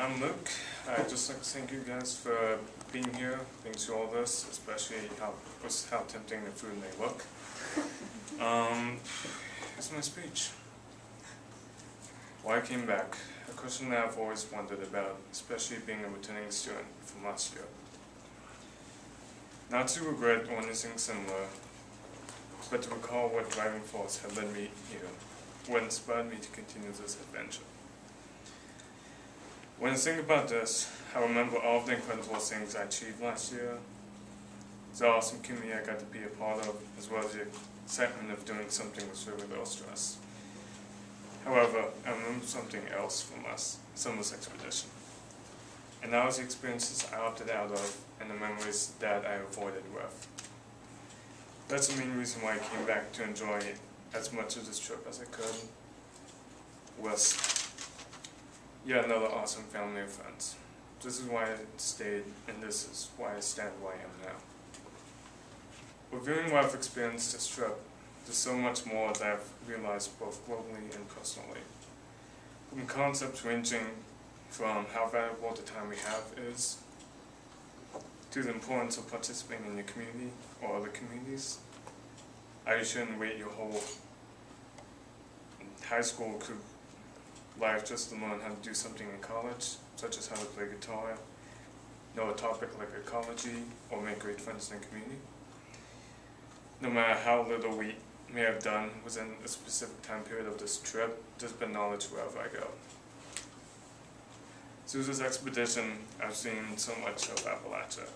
I'm Luke. I'd just like to thank you guys for being here, being through all this, especially how tempting the food may look. Here's my speech. Why I came back. A question that I've always wondered about, especially being a returning student from last year. Not to regret or anything similar, but to recall what driving force had led me here, what inspired me to continue this adventure. When I think about this, I remember all of the incredible things I achieved last year, the awesome community I got to be a part of, as well as the excitement of doing something with very little stress. However, I remember something else from this expedition. And that was the experiences I opted out of and the memories that I avoided with. That's the main reason why I came back to enjoy as much of this trip as I could, was yet another awesome family of friends. This is why I stayed, and this is why I stand where I am now. Reviewing what I've experienced this trip, there's so much more that I've realized both globally and personally. From concepts ranging from how valuable the time we have is, to the importance of participating in your community or other communities. How you shouldn't wait your whole high school life just to learn how to do something in college, such as how to play guitar, know a topic like ecology, or make great friends in the community. No matter how little we may have done within a specific time period of this trip, there's been knowledge wherever I go. Through this expedition, I've seen so much of Appalachia,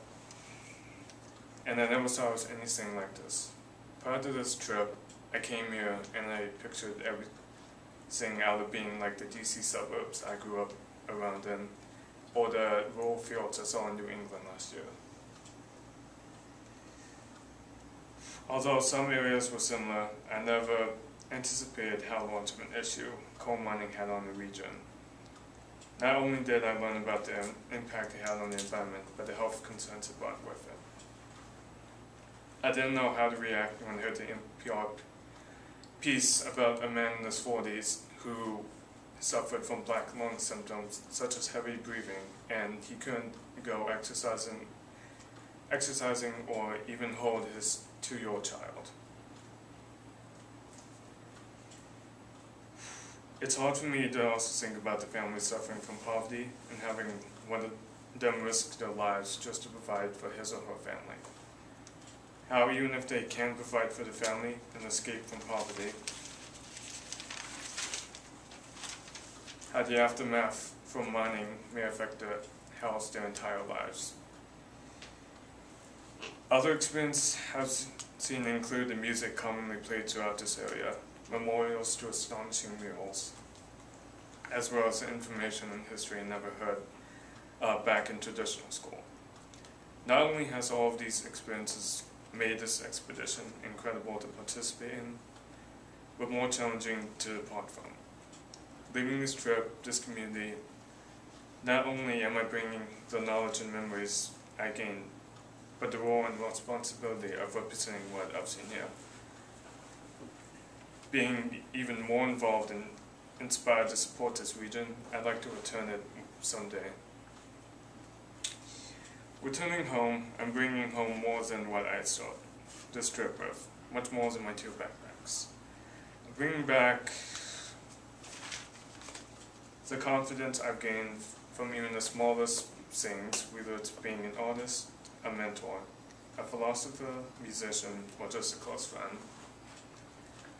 and I never saw it was anything like this. Prior to this trip, I came here and I pictured everything out of being like the DC suburbs I grew up around in, or the rural fields I saw in New England last year. Although some areas were similar, I never anticipated how large of an issue coal mining had on the region. Not only did I learn about the impact it had on the environment, but the health concerns it brought with it. I didn't know how to react when I heard the NPR piece about a man in his 40s who suffered from black lung symptoms such as heavy breathing, and he couldn't go exercising or even hold his 2-year-old child. It's hard for me to also think about the families suffering from poverty and having one of them risk their lives just to provide for his or her family. How even if they can provide for the family and escape from poverty, how the aftermath from mining may affect their health their entire lives. Other experiences I've seen include the music commonly played throughout this area, memorials to astonishing murals, as well as the information and history I never heard back in traditional school. Not only has all of these experiences made this expedition incredible to participate in, but more challenging to depart from. Leaving this trip, this community, not only am I bringing the knowledge and memories I gained, but the role and responsibility of representing what I've seen here. Being even more involved and inspired to support this region, I'd like to return it someday. Returning home, I'm bringing home more than what I started this trip with, much more than my 2 backpacks. I'm bringing back the confidence I've gained from even the smallest things, whether it's being an artist, a mentor, a philosopher, musician, or just a close friend.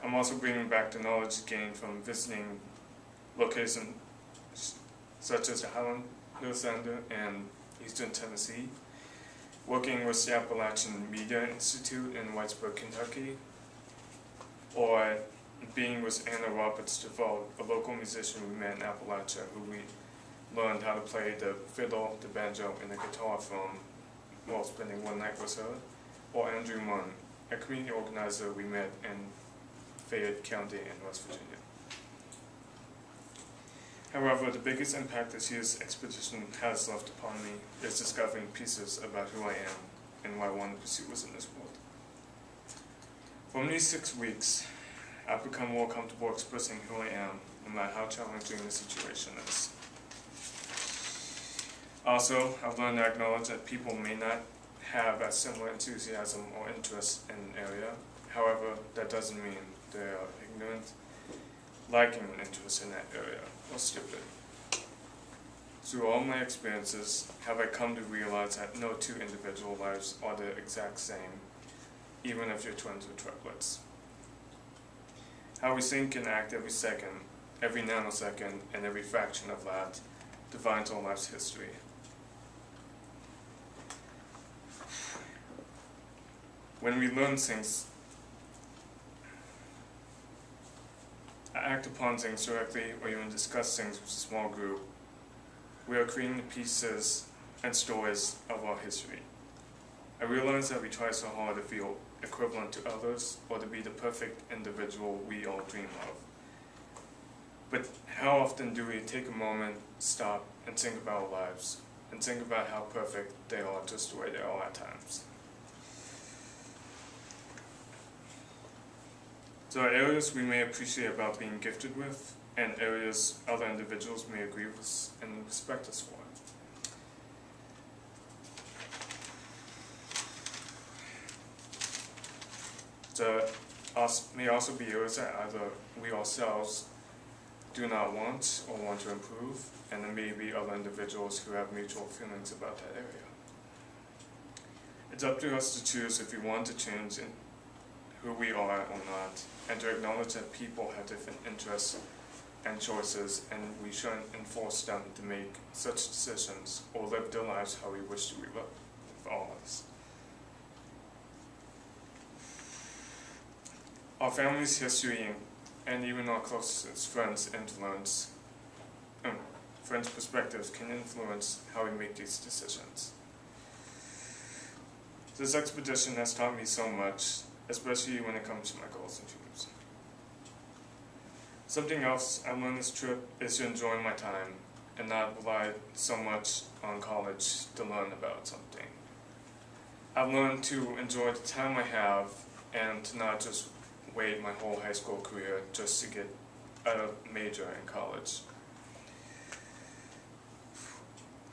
I'm also bringing back the knowledge gained from visiting locations such as the Highlander Center and Eastern Tennessee, working with the Appalachian Media Institute in Whitesburg, Kentucky, or being with Anna Roberts DeVault, a local musician we met in Appalachia who we learned how to play the fiddle, the banjo, and the guitar from while spending one night with her, or Andrew Munn, a community organizer we met in Fayette County in West Virginia. However, the biggest impact this year's expedition has left upon me is discovering pieces about who I am and what I want to pursue within this world. From these 6 weeks, I've become more comfortable expressing who I am, no matter how challenging the situation is. Also, I've learned to acknowledge that people may not have a similar enthusiasm or interest in an area. However, that doesn't mean they are ignorant, lacking an interest in that area, or stupid. Through all my experiences, have I come to realize that no two individual lives are the exact same, even if you're twins or triplets. How we think and act every second, every nanosecond, and every fraction of that defines our life's history. When we learn things, act upon things directly, or even discuss things with a small group, we are creating the pieces and stories of our history. I realize that we try so hard to feel equivalent to others, or to be the perfect individual we all dream of. But how often do we take a moment, stop, and think about our lives, and think about how perfect they are just the way they are at times? There are areas we may appreciate about being gifted with, and areas other individuals may agree with us and respect us for. There may also be areas that either we ourselves do not want or want to improve, and there may be other individuals who have mutual feelings about that area. It's up to us to choose if we want to change in who we are or not, and to acknowledge that people have different interests and choices, and we shouldn't enforce them to make such decisions or live their lives how we wish to live ours. Our family's history and even our closest friends' friends' perspectives can influence how we make these decisions. This expedition has taught me so much, especially when it comes to my goals and dreams. Something else I learned this trip is to enjoy my time and not rely so much on college to learn about something. I've learned to enjoy the time I have and to not just wait my whole high school career just to get a major in college.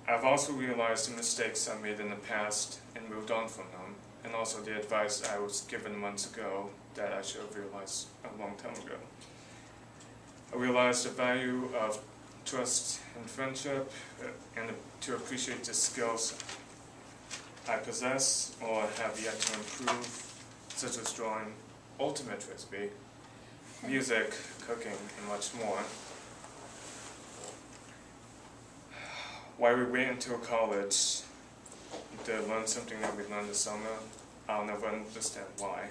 I've also realized the mistakes I made in the past and moved on from them, and also the advice I was given months ago that I should have realized a long time ago. I realized the value of trust and friendship, and to appreciate the skills I possess or have yet to improve, such as drawing, ultimate frisbee, music, cooking, and much more. Why we wait until college to learn something that we learned this summer, I'll never understand why.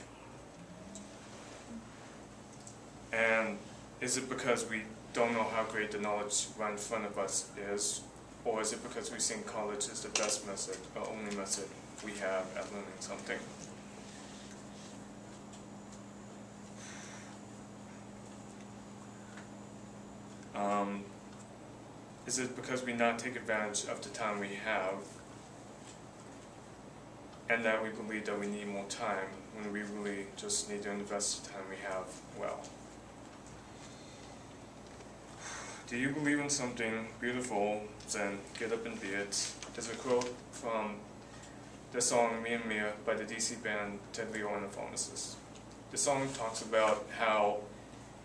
And is it because we don't know how great the knowledge right in front of us is, or is it because we think college is the best method, or only method we have at learning something? Is it because we not take advantage of the time we have, and that we believe that we need more time when we really just need to invest the time we have well? Do you believe in something beautiful, then get up and be it. There's a quote from the song Me and Mia by the DC band Ted Leo and the Pharmacists. The song talks about how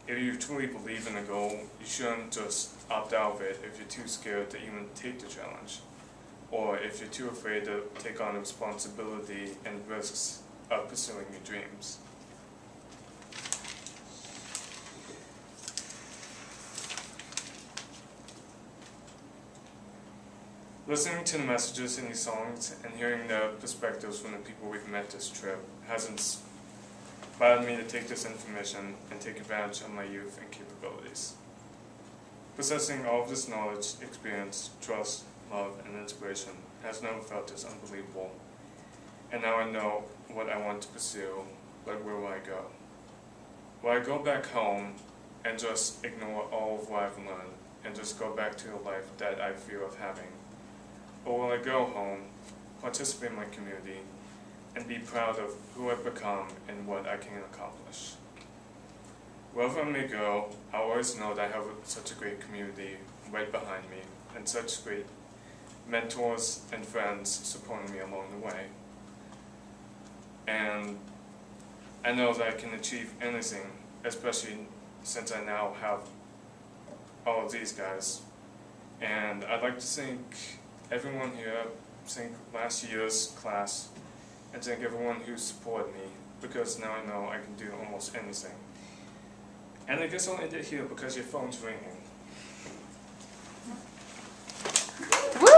if you truly believe in a goal, you shouldn't just opt out of it if you're too scared to even take the challenge, or if you're too afraid to take on the responsibility and risks of pursuing your dreams. Listening to the messages in these songs and hearing the perspectives from the people we've met this trip has inspired me to take this information and take advantage of my youth and capabilities. Possessing all of this knowledge, experience, trust, love, and inspiration has never felt this unbelievable. And now I know what I want to pursue, but where will I go? Will I go back home and just ignore all of what I've learned and just go back to a life that I fear of having? Or will I go home, participate in my community, and be proud of who I've become and what I can accomplish? Wherever I may go, I'll always know that I have such a great community right behind me, and such great mentors and friends supporting me along the way. And I know that I can achieve anything, especially since I now have all of these guys. And I'd like to thank everyone here, thank last year's class, and thank everyone who supported me, because now I know I can do almost anything. And I guess I'll end it here because your phone's ringing. Woo!